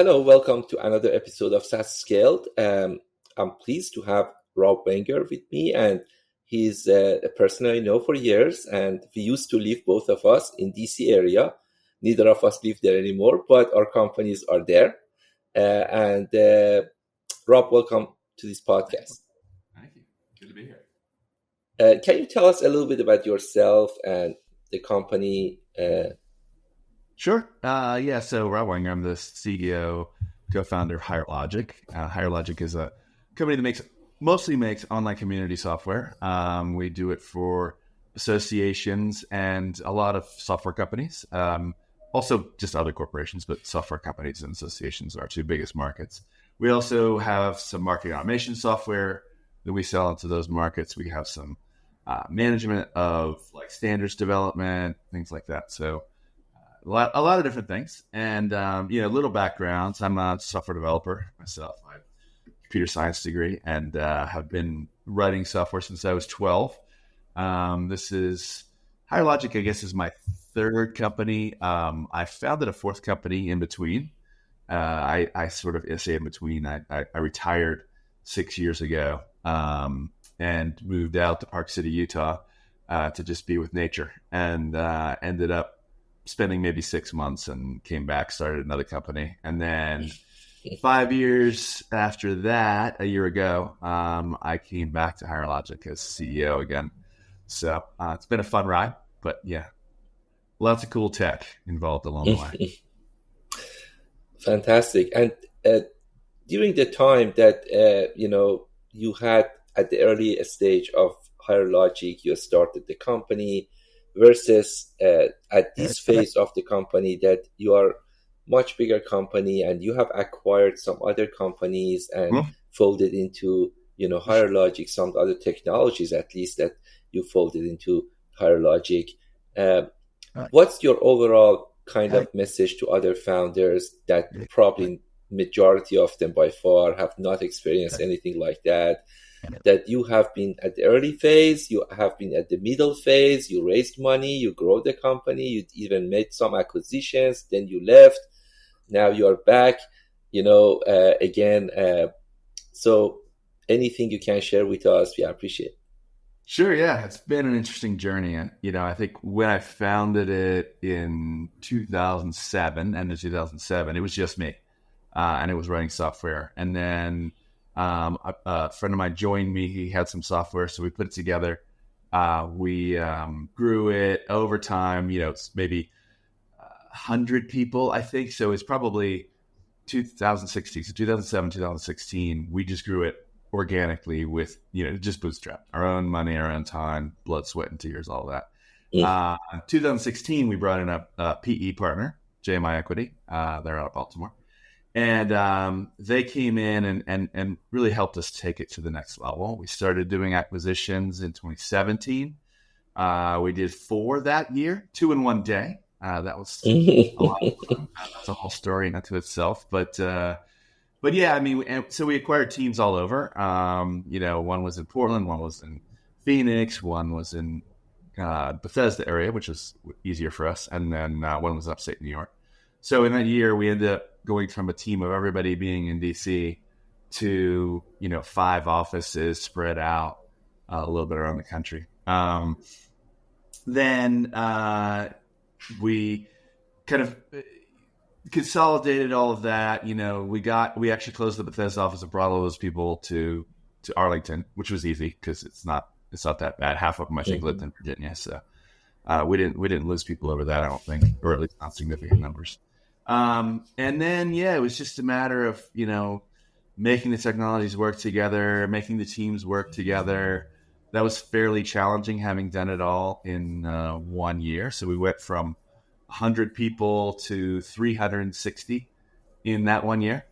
Hello, welcome to another episode of SaaS Scaled. I'm pleased to have Rob Wenger with me, and he's a person I know for years, and we used to live, both of us, in DC area. Neither of us live there anymore, but our companies are there. Rob, welcome to this podcast. Thank you. Good to be here. Can you tell us a little bit about yourself and the company? Sure. So Rob Wenger, I'm the CEO, co-founder of HireLogic. HireLogic is a company that mostly makes online community software. We do it for associations and a lot of software companies. Also just other corporations, but software companies and associations are our two biggest markets. We also have some marketing automation software that we sell into those markets. We have some management of like standards development, things like that. So a lot of different things. And, little backgrounds. I'm a software developer myself. I have a computer science degree and have been writing software since I was 12. This is HireLogic, I guess, is my third company. I founded a fourth company in between. I sort of say in between. I retired 6 years ago and moved out to Park City, Utah to just be with nature, and ended up spending maybe 6 months and came back, started another company. And then 5 years after that, a year ago, I came back to HireLogic as CEO again. So it's been a fun ride, but yeah, lots of cool tech involved along the way. Fantastic. And during the time that, you had at the early stage of HireLogic, you started the company, versus at this phase of the company that you are much bigger company and you have acquired some other companies and folded into, HireLogic, some other technologies at least that you folded into HireLogic. What's your overall kind of message to other founders that probably majority of them by far have not experienced anything like that you have been at the early phase, you have been at the middle phase, you raised money, you grow the company, you even made some acquisitions, then you left, now you are back, again. So anything you can share with us, we appreciate. Sure, yeah. It's been an interesting journey. I think when I founded it in 2007, end of 2007, it was just me, and it was writing software. And then a friend of mine joined me. He had some software, so we put it together. We grew it over time. It's maybe 100 people, I think. So it's probably 2016. So 2007, 2016, we just grew it organically with, just bootstrap, our own money, our own time, blood, sweat, and tears, all of that. In 2016, we brought in a PE partner, JMI Equity. They're out of Baltimore. And they came in and really helped us take it to the next level. We started doing acquisitions in 2017. We did 4 that year, 2 in one day. That was a lot of fun. That's a whole story unto itself. But yeah, so we acquired teams all over. One was in Portland, one was in Phoenix, one was in Bethesda area, which was easier for us. And then one was upstate New York. So in that year, we ended up going from a team of everybody being in DC to, 5 offices spread out a little bit around the country. Then we kind of consolidated all of that. We actually closed the Bethesda office and brought all those people to Arlington, which was easy because it's not that bad. Half of them, I think, lived in Virginia. So we didn't lose people over that, I don't think, or at least not significant numbers. And then, it was just a matter of, making the technologies work together, making the teams work together. That was fairly challenging, having done it all in 1 year. So we went from 100 people to 360 in that 1 year.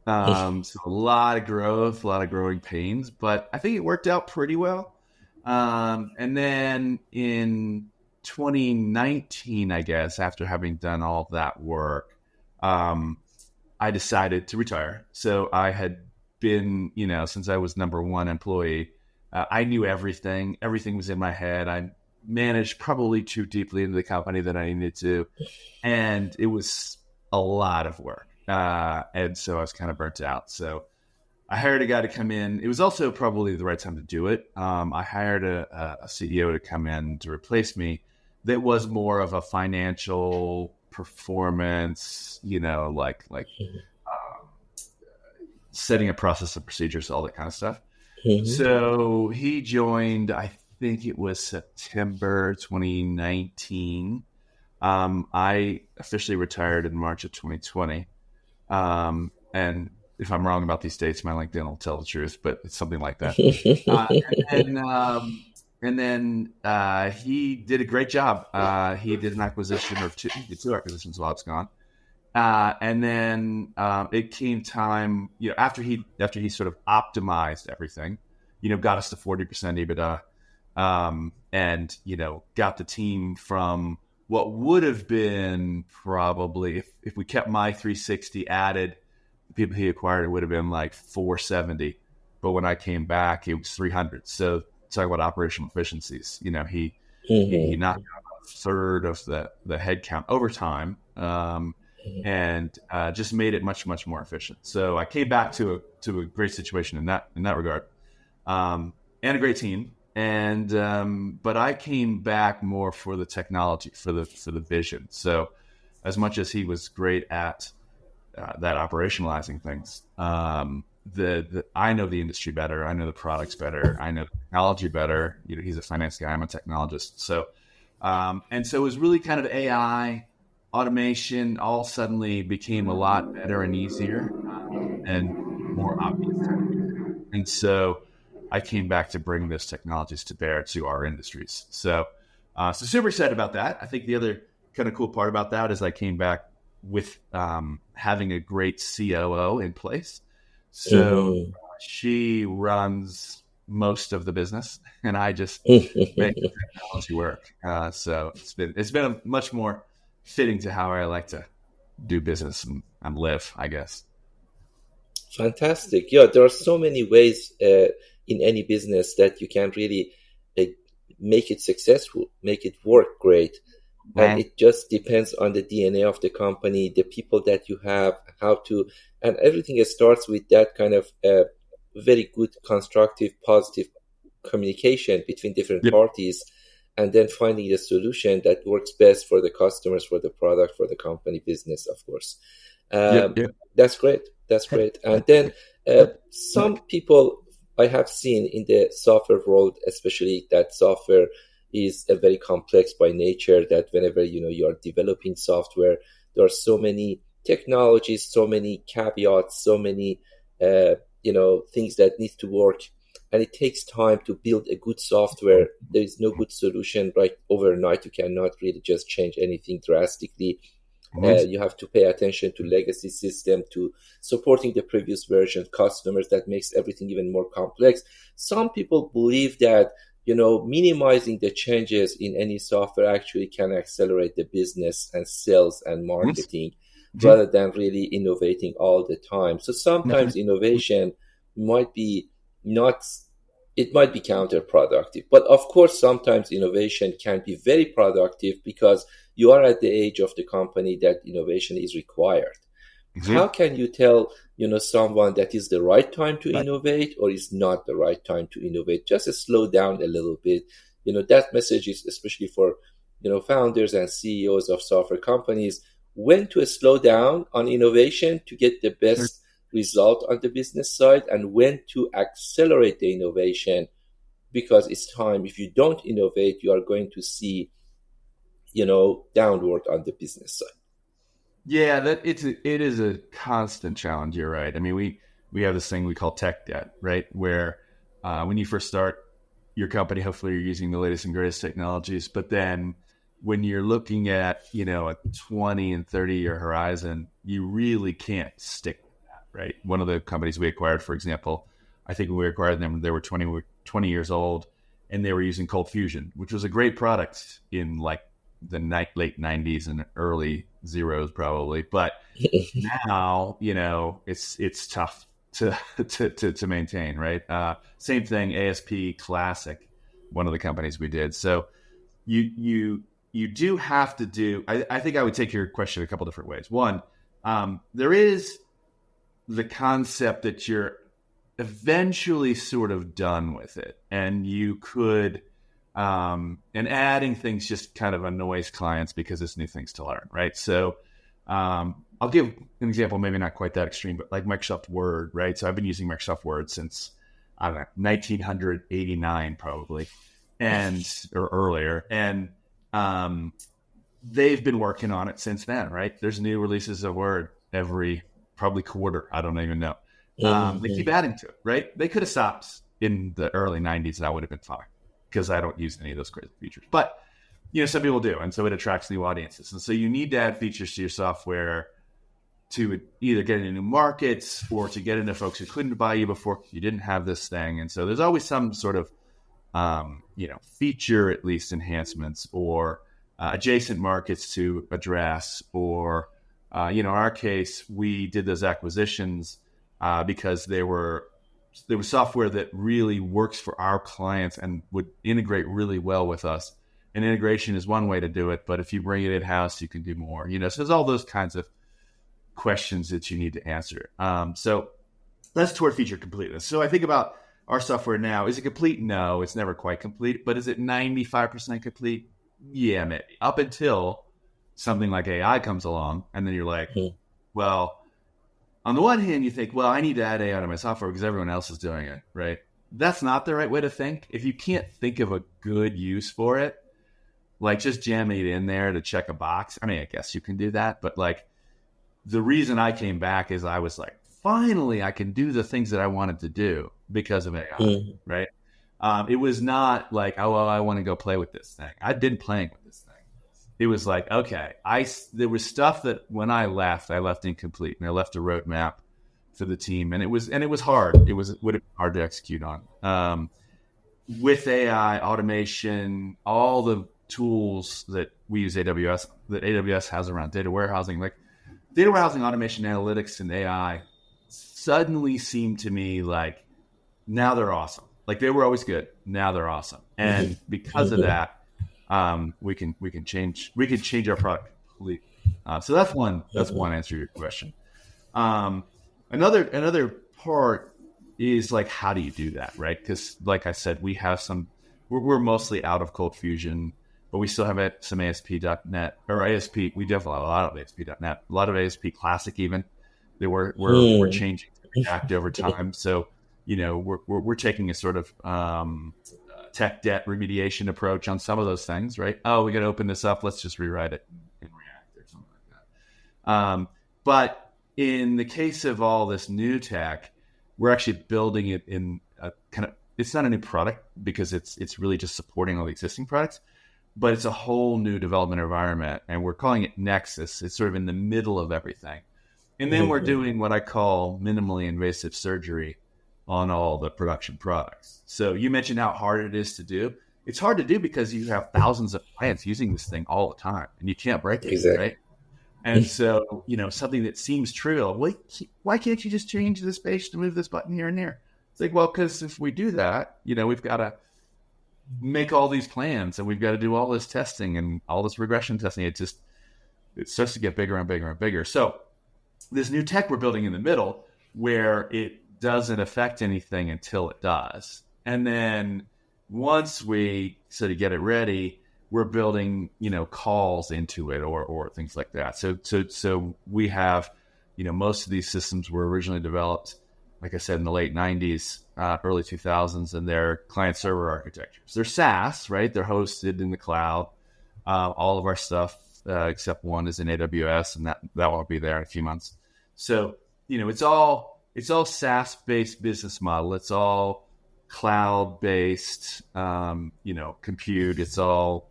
So a lot of growth, a lot of growing pains, but I think it worked out pretty well. And then in 2019, I guess, after having done all that work, I decided to retire. So I had been, since I was number one employee, I knew everything. Everything was in my head. I managed probably too deeply into the company that I needed to. And it was a lot of work. And so I was kind of burnt out. So I hired a guy to come in. It was also probably the right time to do it. I hired a CEO to come in to replace me that was more of a financial performance, like setting a process of procedures, all that kind of stuff. Mhm. So he joined, I think it was September 2019. I officially retired in March of 2020. And if I'm wrong about these dates, my LinkedIn will tell the truth, but it's something like that. Uh, and then, um, and then he did a great job. He did an acquisition or two, he did two acquisitions while I was gone. And then it came time, after he sort of optimized everything, got us to 40% EBITDA, and got the team from what would have been probably if we kept my 360 added, the people he acquired, it would have been like 470. But when I came back, it was 300. So talk about operational efficiencies. He Mhm. knocked out a third of the headcount over time. And just made it much much more efficient. So I came back to a great situation in that regard, and a great team. And but I came back more for the technology, for the vision. So as much as he was great at that operationalizing things, the I know the industry better. I know the products better. I know the technology better. He's a finance guy. I'm a technologist. So it was really kind of AI, automation, all suddenly became a lot better and easier, and more obvious to me. And so I came back to bring those technologies to bear to our industries. So super excited about that. I think the other kind of cool part about that is I came back with having a great COO in place. So Mhm. she runs most of the business, and I just make the technology work. So it's been a much more fitting to how I like to do business and live, I guess. Fantastic. Yeah, there are so many ways in any business that you can really uh, make it successful, make it work great. And Mhm. it just depends on the DNA of the company, the people that you have, how to, and everything starts with that kind of very good, constructive, positive communication between different Yep. parties, and then finding a solution that works best for the customers, for the product, for the company business, of course. Yep. Um, Yep. that's great. That's great. And then some people I have seen in the software world, especially that software is a very complex by nature. That whenever you are developing software, there are so many technologies, so many caveats, so many things that need to work, and it takes time to build a good software. There is no good solution right overnight. You cannot really just change anything drastically. Mhm. You have to pay attention to legacy system, to supporting the previous version customers. That makes everything even more complex. Some people believe that minimizing the changes in any software actually can accelerate the business and sales and Mhm. marketing Mhm. rather than really innovating all the time. So sometimes innovation might be not, it might be counterproductive. But of course, sometimes innovation can be very productive because you are at the age of the company that innovation is required. How Mhm. can you tell someone that is the right time to innovate or is not the right time to innovate? Just to slow down a little bit. That message is especially for founders and CEOs of software companies, when to slow down on innovation to get the Sure. best result on the business side, and when to accelerate the innovation, because it's time. If you don't innovate, you are going to see downward on the business side. Yeah, it is a constant challenge. You're right. I mean, we have this thing we call tech debt, right? Where when you first start your company, hopefully you're using the latest and greatest technologies, but then when you're looking at a 20 and 30-year horizon, you really can't stick with that, right? One of the companies we acquired, for example, I think when we acquired them, they were 20 years old, and they were using Cold Fusion, which was a great product in like the late 90s and early zeros probably, but now it's tough to to maintain, right? Same thing, ASP Classic, one of the companies we did. So you do have to do. I think I would take your question a couple different ways. One, There is the concept that you're eventually sort of done with it, and you could, and adding things just kind of annoys clients because it's new things to learn, right? So I'll give an example, maybe not quite that extreme, but like Microsoft Word, right? So I've been using Microsoft Word since, I don't know, 1989 probably, or earlier. And they've been working on it since then, right? There's new releases of Word every probably quarter. I don't even know. They keep adding to it, right? They could have stopped in the early 90s and I would have been fine because I don't use any of those crazy features. But, some people do. And so it attracts new audiences. And so you need to add features to your software to either get into new markets or to get into folks who couldn't buy you before you didn't have this thing. And so there's always some sort of, feature, at least enhancements or adjacent markets to address, or, in our case, we did those acquisitions because there was software that really works for our clients and would integrate really well with us. And integration is one way to do it, but if you bring it in-house, you can do more. So there's all those kinds of questions that you need to answer. So that's toward feature completeness. So I think about our software now. Is it complete? No, it's never quite complete. But is it 95% complete? Yeah, maybe. Up until something like AI comes along, and then you're like, well, on the one hand, you think, well, I need to add AI to my software because everyone else is doing it, right? That's not the right way to think. If you can't think of a good use for it, like just jamming it in there to check a box. I mean, I guess you can do that, but like the reason I came back is I was like, finally, I can do the things that I wanted to do because of AI, right? It was not like, oh, well, I want to go play with this thing. I'd been playing with this thing. It was like, okay, there was stuff that when I left incomplete, and I left a roadmap for the team, and it was hard. It would have been hard to execute on. With AI, automation, all the tools that we use that AWS has around data warehousing, like data warehousing, automation, analytics, and AI suddenly seemed to me like now they're awesome. Like they were always good. Now they're awesome. And because of that, we can change our product completely. So that's one answer to your question. Another part is like, how do you do that? Right. Because like I said, we have we're mostly out of Cold Fusion, but we still have some ASP.NET or ASP. We definitely have a lot of ASP.NET, a lot of ASP Classic even. We're changing to React over time. So, we're taking a sort of tech debt remediation approach on some of those things, right? Oh, we got to open this up. Let's just rewrite it in React or something like that. But in the case of all this new tech, we're actually building it in a kind of, it's not a new product because it's really just supporting all the existing products, but it's a whole new development environment, and we're calling it Nexus. It's sort of in the middle of everything. And then we're doing what I call minimally invasive surgery on all the production products. So you mentioned how hard it is to do. It's hard to do because you have thousands of clients using this thing all the time, and you can't break it, right? And so, something that seems trivial, why can't you just change this page to move this button here and there? It's like, well, because if we do that, we've got to make all these plans, and we've got to do all this testing and all this regression testing. It starts to get bigger and bigger and bigger. So this new tech we're building in the middle, where it doesn't affect anything until it does. And then once we sort of get it ready, we're building, calls into it or things like that. So we have, most of these systems were originally developed, like I said, in the late 90s, early 2000s, and they're client server architectures. They're SaaS, right? They're hosted in the cloud. All of our stuff, except one, is in AWS, and that won't be there in a few months. So, it's all SaaS-based business model. It's all cloud-based, compute. It's all,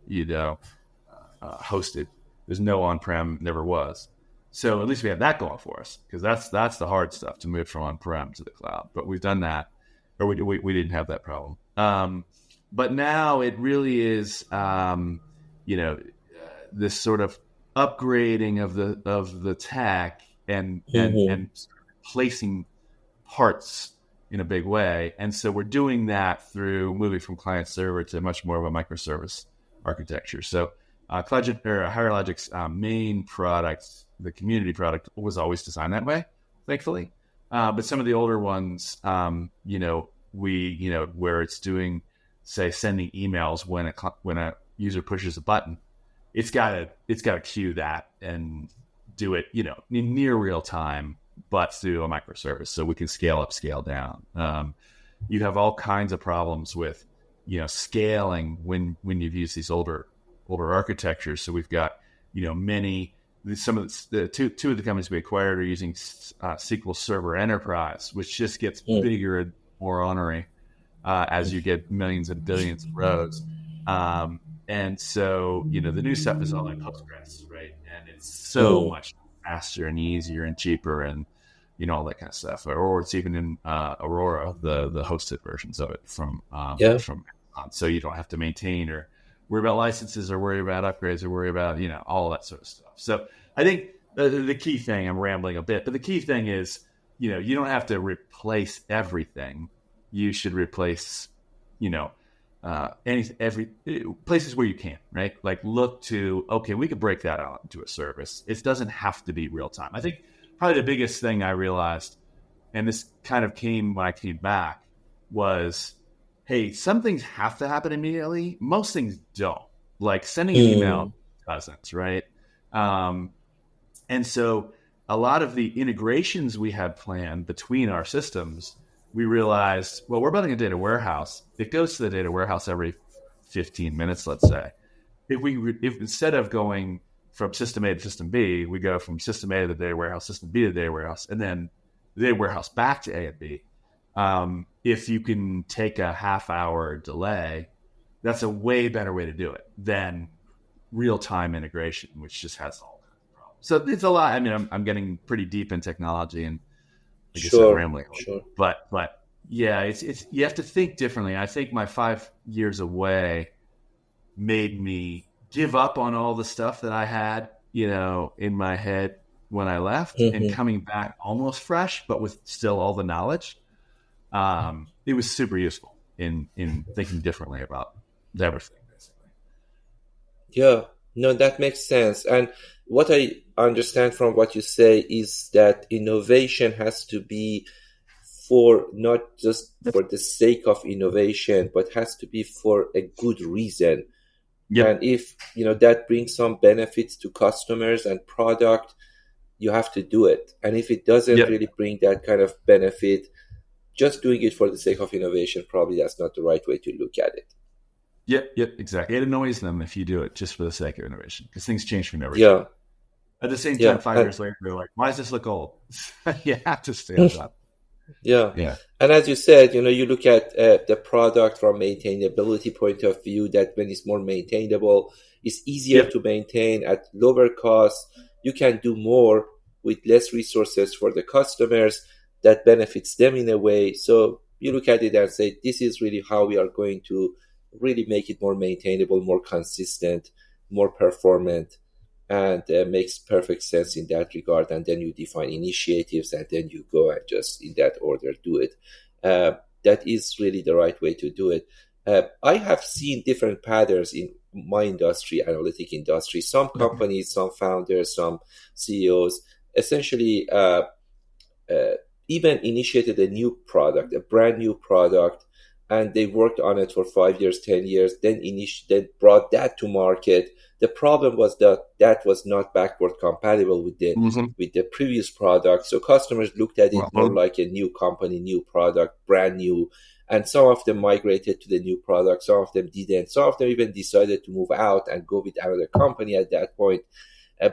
hosted. There's no on-prem, never was. So at least we have that going for us, because that's the hard stuff, to move from on-prem to the cloud. But we've done that, or we didn't have that problem. But now it really is, this sort of upgrading of the tech and placing parts in a big way. And so we're doing that through moving from client server to much more of a microservice architecture. So Higher Logic's main product, the community product, was always designed that way, thankfully. But some of the older ones, where it's doing, say, sending emails when a user pushes a button, it's gotta queue that and do it, in near real time, but through a microservice, so we can scale up, scale down. You have all kinds of problems with, scaling when you've used these older architectures. So we've got, some of the two of the companies we acquired are using SQL Server Enterprise, which just gets bigger and more ornery as you get millions and billions of rows. And so, the new stuff is all like Postgres, right? And it's so much faster and easier and cheaper and, all that kind of stuff. Or it's even in Aurora, the hosted versions of it from Amazon. So you don't have to maintain or worry about licenses or worry about upgrades or worry about, all that sort of stuff. So I think the key thing, I'm rambling a bit, but the key thing is, you don't have to replace everything. You should replace, every places where you can, right? Like look to, okay, we could break that out into a service. It doesn't have to be real time. I think probably the biggest thing I realized, and this kind of came when I came back, was, hey, some things have to happen immediately. Most things don't. Like sending an email doesn't, right? And so a lot of the integrations we had planned between our systems, we realized, well, we're building a data warehouse. It goes to the data warehouse every 15 minutes, let's say. If instead of going from system A to system B, we go from system A to the data warehouse, system B to the data warehouse, and then the data warehouse back to A and B. If you can take a half-hour delay, that's a way better way to do it than real-time integration, which just has all kinds of problems. So it's a lot. I mean, I'm getting pretty deep in technology, and I guess I'm rambling. Sure. But yeah, it's you have to think differently. I think my 5 years away made me give up on all the stuff that I had, in my head when I left, and coming back almost fresh, but with still all the knowledge. It was super useful in thinking differently about everything, basically. Yeah, no, that makes sense. And what I understand from what you say is that innovation has to be for not just for the sake of innovation, but has to be for a good reason. Yep. And if, that brings some benefits to customers and product, you have to do it. And if it doesn't really bring that kind of benefit, just doing it for the sake of innovation, probably that's not the right way to look at it. Yep, exactly. It annoys them if you do it just for the sake of innovation, because things change from every Yeah. At the same time, 5 years later, they're like, why does this look old? You have to stay on top. Yeah. And as you said, you look at the product from maintainability point of view, that when it's more maintainable, it's easier to maintain at lower cost. You can do more with less resources for the customers. That benefits them in a way. So you look at it and say, this is really how we are going to really make it more maintainable, more consistent, more performant, and makes perfect sense in that regard. And then you define initiatives, and then you go and just in that order do it. That is really the right way to do it. I have seen different patterns in my industry, analytic industry. Some companies, some founders, some CEOs, essentially even initiated a new product, a brand new product, and they worked on it for 5 years, 10 years, then brought that to market. The problem was that was not backward compatible with the previous product. So customers looked at it more like a new company, new product, brand new. And some of them migrated to the new product. Some of them didn't. Some of them even decided to move out and go with another company at that point.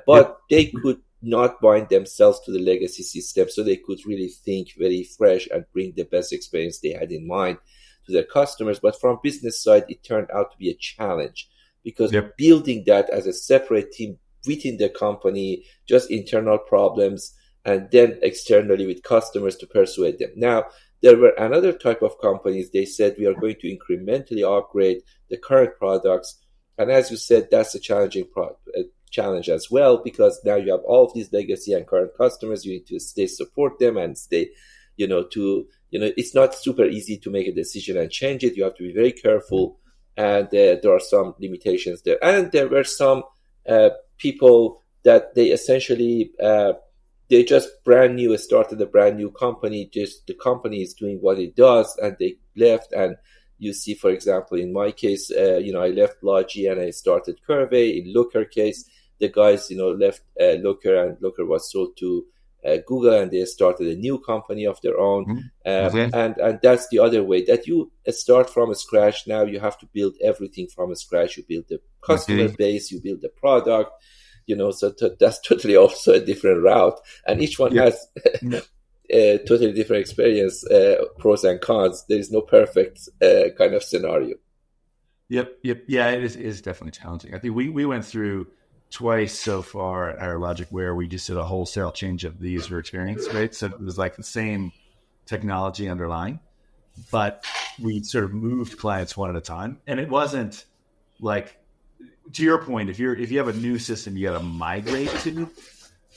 But they could not bind themselves to the legacy system, so they could really think very fresh and bring the best experience they had in mind to their customers. But from business side, it turned out to be a challenge, because building that as a separate team within the company, just internal problems, and then externally with customers to persuade them. Now, there were another type of companies, they said, we are going to incrementally upgrade the current products. And as you said, that's a challenging challenge as well, because now you have all of these legacy and current customers. You need to support them and it's not super easy to make a decision and change it. You have to be very careful. and there are some limitations there. And there were some people that they essentially they just brand new started a brand new company. Just the company is doing what it does, and they left. And you see, for example, in my case, I left Logi and I started Curve. In Looker case, the guys, left Looker, and Looker was sold to Google, and they started a new company of their own. Okay. And that's the other way, that you start from scratch. Now you have to build everything from scratch. You build the customer base, you build the product, so that's totally also a different route. And each one has a totally different experience, pros and cons. There is no perfect kind of scenario. Yep. Yeah, it is definitely challenging. I think we went through twice so far at IRLogic where we just did a wholesale change of the user experience, right? So it was like the same technology underlying, but we sort of moved clients one at a time. And it wasn't like, to your point, if you have a new system you got to migrate to,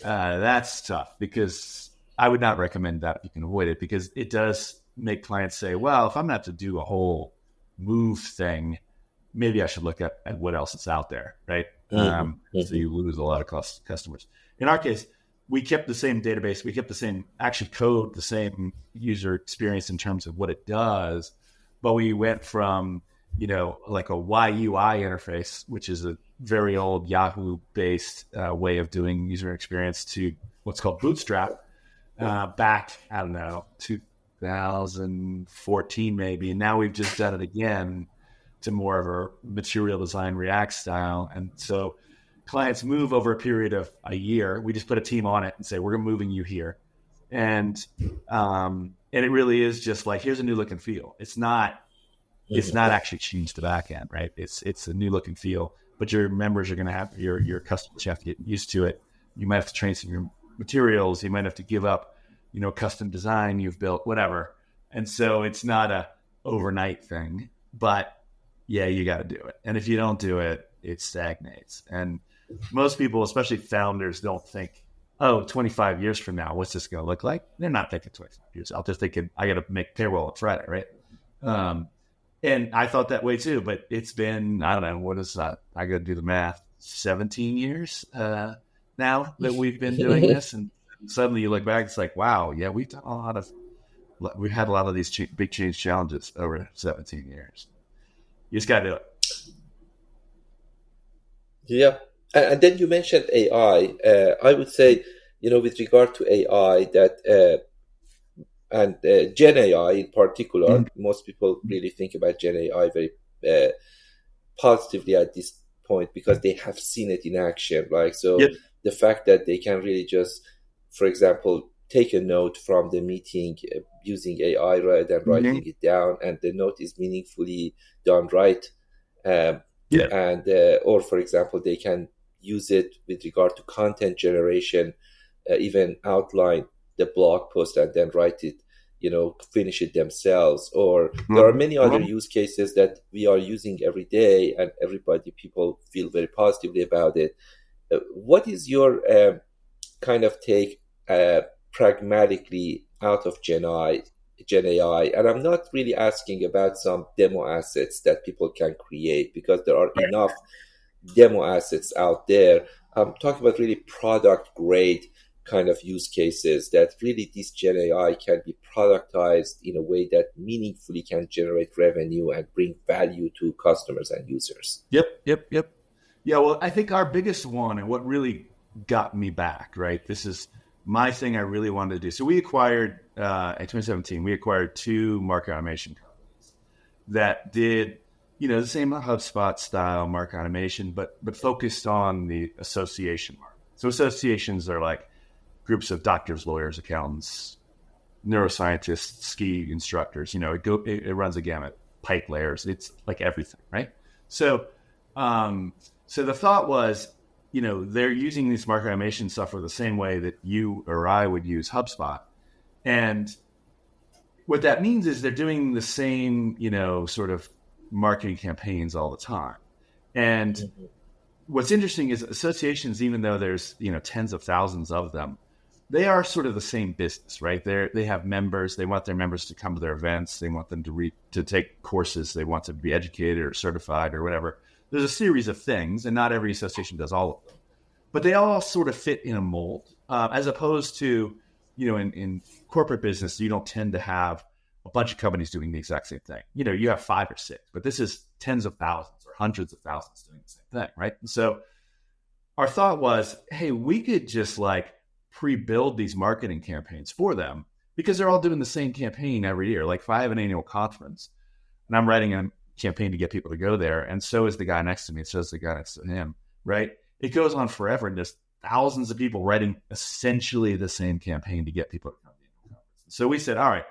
that's tough, because I would not recommend that if you can avoid it, because it does make clients say, well, if I'm gonna have to do a whole move thing, maybe I should look at what else is out there, right? So you lose a lot of customers. In our case, we kept the same database, we kept the same actual code, the same user experience in terms of what it does, but we went from like a YUI interface, which is a very old Yahoo-based way of doing user experience, to what's called Bootstrap, back, I don't know, 2014 maybe. And now we've just done it again to more of a material design React style. And so clients move over a period of a year. We just put a team on it and say, we're moving you here. And it really is just like, here's a new look and feel. It's not actually changed the back end, right? It's a new look and feel, but your members are going to have, your customers have to get used to it. You might have to train some of your materials. You might have to give up, custom design you've built, whatever. And so it's not a overnight thing, but yeah, you got to do it. And if you don't do it, it stagnates. And most people, especially founders, don't think, 25 years from now, what's this going to look like? They're not thinking 25 years. I'll just thinking, I got to make payroll on Friday, right? And I thought that way too, but it's been, I don't know, what is that? I got to do the math, 17 years now that we've been doing this. And suddenly you look back, it's like, wow, yeah, we've had a lot of these big change challenges over 17 years. You just got to do it. Yeah. And then you mentioned AI. I would say, with regard to AI, that and Gen AI in particular, most people really think about Gen AI very positively at this point, because they have seen it in action. The fact that they can really just, for example, take a note from the meeting using AI rather than writing it down, and the note is meaningfully done right. Or for example, they can use it with regard to content generation, even outline the blog post and then write it, finish it themselves. Or there are many other use cases that we are using every day, and people feel very positively about it. What is your kind of take pragmatically out of Gen AI? And I'm not really asking about some demo assets that people can create, because there are enough demo assets out there. I'm talking about really product grade kind of use cases that really this Gen AI can be productized in a way that meaningfully can generate revenue and bring value to customers and users. Yep. Yeah, well, I think our biggest one, and what really got me back, right? This is my thing I really wanted to do. So we acquired, in 2017, we acquired 2 market automation companies that did, the same HubSpot style market automation, but focused on the association market. So associations are like groups of doctors, lawyers, accountants, neuroscientists, ski instructors. It runs a gamut, pipe layers. It's like everything, right? So the thought was, they're using this market automation software the same way that you or I would use HubSpot. And what that means is they're doing the same, sort of marketing campaigns all the time. And what's interesting is associations, even though there's, tens of thousands of them, they are sort of the same business, right? They have members. They want their members to come to their events. They want them to take courses. They want to be educated or certified or whatever. There's a series of things, and not every association does all of them. But they all sort of fit in a mold, as opposed to, in corporate business, you don't tend to have a bunch of companies doing the exact same thing. You have 5 or 6, but this is tens of thousands or hundreds of thousands doing the same thing, right? And so our thought was, hey, we could just pre-build these marketing campaigns for them, because they're all doing the same campaign every year. Like if I have an annual conference and I'm writing a campaign to get people to go there, and so is the guy next to me, so is the guy next to him, right? It goes on forever, and there's thousands of people writing essentially the same campaign to get people to come to the annual conference. So we said, all right,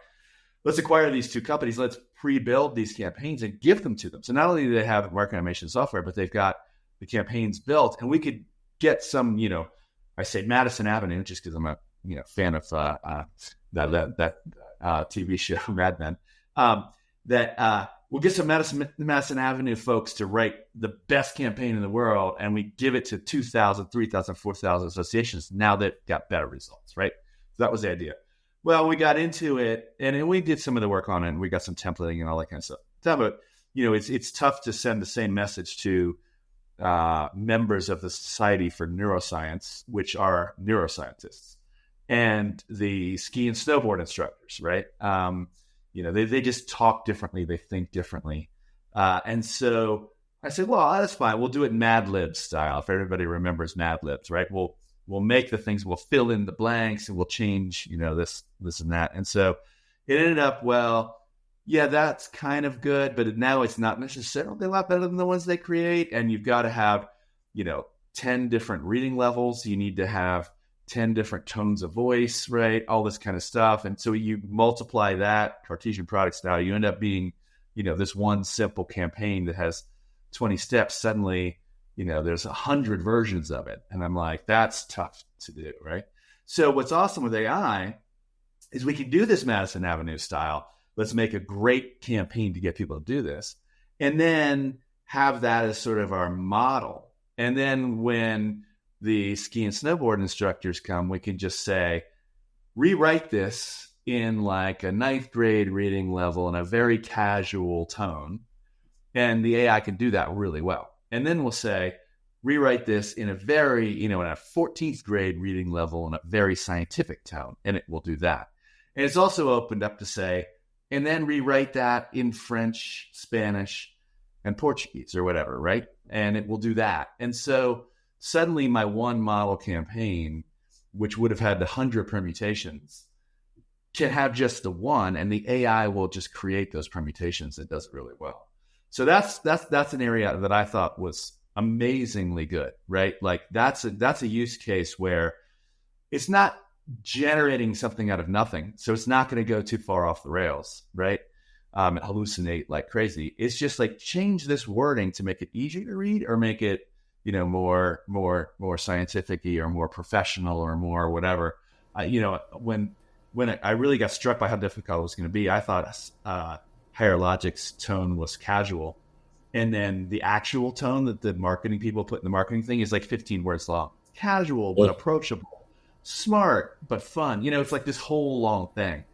let's acquire these 2 companies. Let's pre-build these campaigns and give them to them. So not only do they have marketing automation software, but they've got the campaigns built, and we could get some, I say Madison Avenue just because I'm a fan of that TV show Mad Men. We'll get some Madison Avenue folks to write the best campaign in the world, and we give it to 2,000, 3,000, 4,000 associations. Now they've got better results, right? So that was the idea. Well, we got into it, and we did some of the work on it, and we got some templating and all that kind of stuff. But it's tough to send the same message to members of the Society for Neuroscience, which are neuroscientists, and the ski and snowboard instructors, right? They just talk differently. They think differently. And so I said, well, that's fine. We'll do it Mad Libs style. If everybody remembers Mad Libs, right? We'll make the things, we'll fill in the blanks, and we'll change, this and that. And so it ended up, well, yeah, that's kind of good, but now it's not necessarily a lot better than the ones they create. And you've got to have, 10 different reading levels. You need to have 10 different tones of voice, right? All this kind of stuff. And so you multiply that Cartesian product style, you end up being, this one simple campaign that has 20 steps. Suddenly, there's 100 versions of it. And I'm like, that's tough to do, right? So what's awesome with AI is we can do this Madison Avenue style. Let's make a great campaign to get people to do this, and then have that as sort of our model. And then when the ski and snowboard instructors come, we can just say, rewrite this in like a 9th grade reading level in a very casual tone. And the AI can do that really well. And then we'll say, rewrite this in a very, in a 14th grade reading level in a very scientific tone. And it will do that. And it's also opened up to say, and then rewrite that in French, Spanish, and Portuguese or whatever, right? And it will do that. And so suddenly my one model campaign, which would have had 100 permutations, can have just the one, and the AI will just create those permutations. It does it really well. So that's an area that I thought was amazingly good, right? Like that's a use case where it's not generating something out of nothing. So it's not going to go too far off the rails, right? And hallucinate like crazy. It's just like change this wording to make it easier to read, or make it, more scientific-y or more professional or more whatever. When I really got struck by how difficult it was going to be, I thought Higher Logic's tone was casual. And then the actual tone that the marketing people put in the marketing thing is like 15 words long. Casual, but approachable. Smart, but fun. It's like this whole long thing.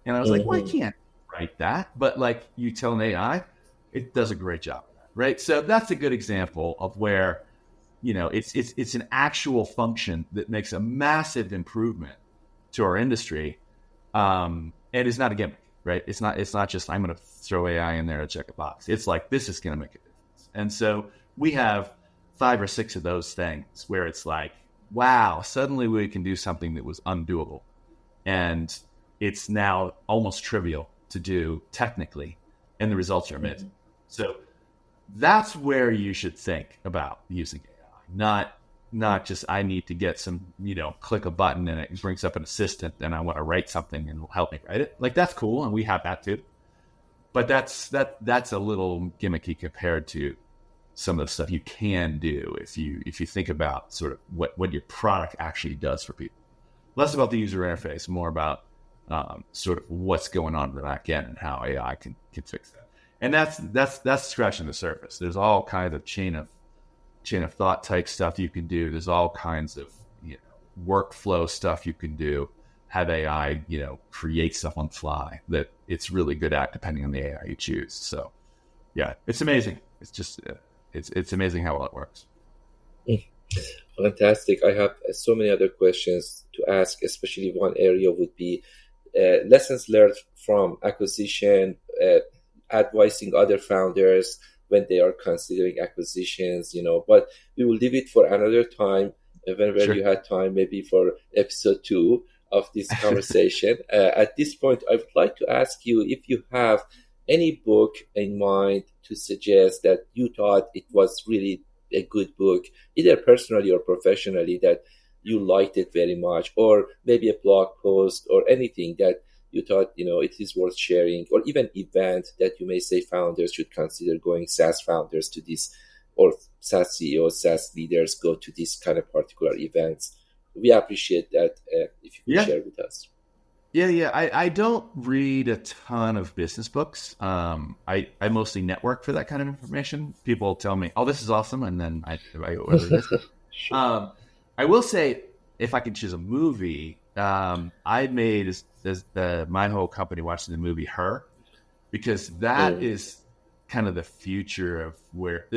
And I was like, well, I can't write that. But like you tell an AI, it does a great job of that, right? So that's a good example of where, it's an actual function that makes a massive improvement to our industry. And it's not a gimmick, right? It's not just, I'm going to throw AI in there to check a box. It's like, this is going to make a difference. And so we have 5 or 6 of those things where it's like, wow, suddenly we can do something that was undoable. And it's now almost trivial to do technically, and the results are amazing. So that's where you should think about using AI, not just, I need to get some, click a button and it brings up an assistant and I want to write something and it'll help me write it. Like that's cool. And we have that too. But that's a little gimmicky compared to some of the stuff you can do if you think about sort of what your product actually does for people. Less about the user interface, more about sort of what's going on in the back end and how AI can fix that. And that's scratching the surface. There's all kinds of chain of thought type stuff you can do. There's all kinds of workflow stuff you can do, have AI, create stuff on the fly that it's really good at depending on the AI you choose. So yeah, it's amazing. It's just, it's amazing how well it works. Fantastic. I have so many other questions to ask, especially one area would be lessons learned from acquisition, advising other founders when they are considering acquisitions, but we will leave it for another time, whenever Sure. you had time, maybe for episode 2 of this conversation. At this point, I would like to ask you if you have any book in mind to suggest that you thought it was really a good book, either personally or professionally, that you liked it very much, or maybe a blog post or anything that you thought it is worth sharing, or even event that you may say founders should consider going, SaaS founders to this, or SaaS CEOs, SaaS leaders go to these kind of particular events. We appreciate that if you could Yeah. share with us. Yeah. I don't read a ton of business books. I mostly network for that kind of information. People tell me, "Oh, this is awesome," and then I whether it is. Sure. I will say, if I could choose a movie, I made my whole company watching the movie Her, because that Mm. is kind of the future of where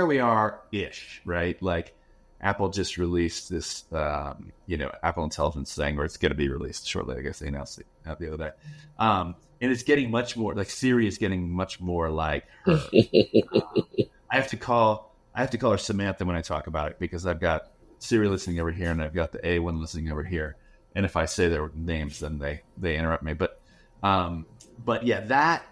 we are ish, right? Like Apple just released this, Apple Intelligence thing, or it's going to be released shortly. I guess they announced it the other day. And it's getting much more like Siri is getting much more like Her. I have to call her Samantha when I talk about it, because I've got Siri listening over here and I've got the A1 listening over here. And if I say their names, then they interrupt me. But yeah, that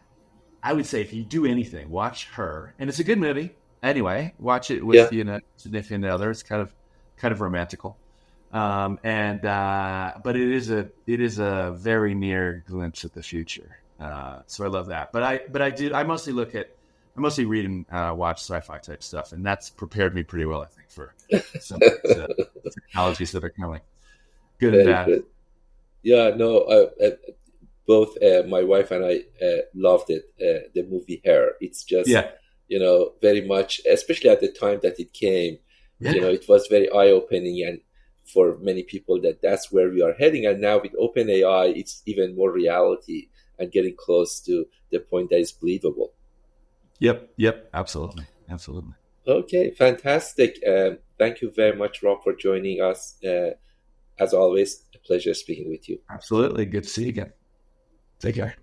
I would say, if you do anything, watch Her, and it's a good movie. Anyway, watch it with Yeah. significant other. It's kind of romantical, but it is a very near glimpse at the future. So I love that. But I mostly read and watch sci-fi type stuff, and that's prepared me pretty well, I think, for some of these technologies that are kind of like good and Very bad. good. Yeah, no, both my wife and I loved it, the movie Hair. It's just, Yeah, very much, especially at the time that it came, yeah. it was very eye-opening, and for many people that's where we are heading. And now with OpenAI, it's even more reality and getting close to the point that is believable. Yep. Absolutely. Okay, fantastic. Thank you very much, Rob, for joining us. As always, a pleasure speaking with you. Absolutely. Good to see you again. Take care.